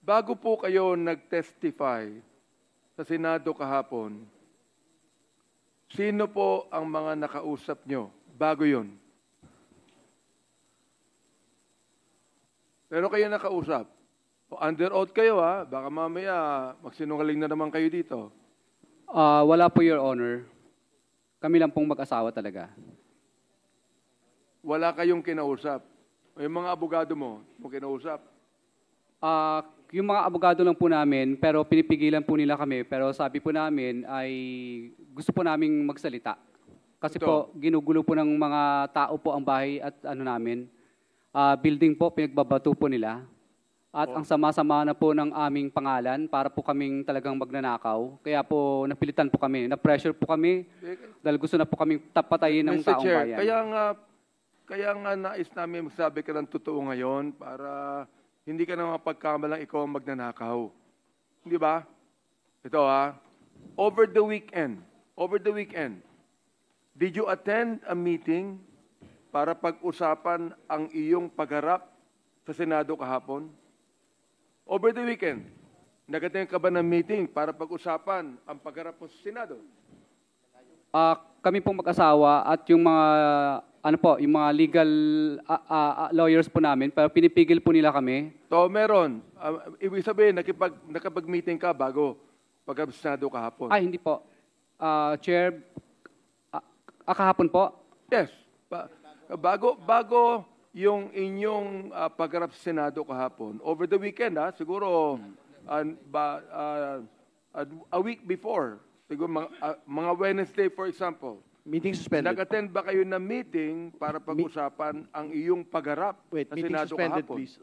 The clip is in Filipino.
bago po kayo nag-testify sa Senado kahapon, sino po ang mga nakausap nyo bago yun? Pero kayo nakausap. O under oath kayo ha, baka mamaya magsinungaling na naman kayo dito. Wala po, Your Honor. Kami lang pong mag-asawa talaga. Wala kayong kinausap. O yung mga abogado mo kinausap. Yung mga abogado lang po namin, pero pinipigilan po nila kami. Pero sabi po namin ay gusto po naming magsalita. Kasi po, ginugulo po ng mga tao po ang bahay at ano namin. Building po, pinagbabato po nila. At ang sama-sama na po ng aming pangalan para po kaming talagang magnanakaw. Kaya po napilitan po kami, na-pressure po kami dahil gusto na po kaming tapatayin ng Mr. taong Chair, bayan. kaya nga nais namin magsabi ka ng totoo ngayon para hindi ka na mapagkamalang ikaw ang magnanakaw. Hindi ba? Ito over the weekend, did you attend a meeting para pag-usapan ang iyong pagharap sa Senado kahapon? Over the weekend, nag-attend ka ba ng meeting para pag-usapan ang pagharap mo sa Senado? Kami pong mag-asawa at yung mga yung mga legal lawyers po namin, pero pinipigil po nila kami. So meron. Ibig sabihin, nakapag-meeting ka bago pag-harap sa Senado kahapon? Ay, hindi po. Chair, kahapon po? Yes. Bago yung inyong pagharap sa Senado kahapon, over the weekend, siguro a week before, siguro mga Wednesday, for example, Meeting suspended. nag-attend ba kayo ng meeting para pag-usapan ang iyong pagharap Wait, sa meeting Senado suspended, kahapon? please.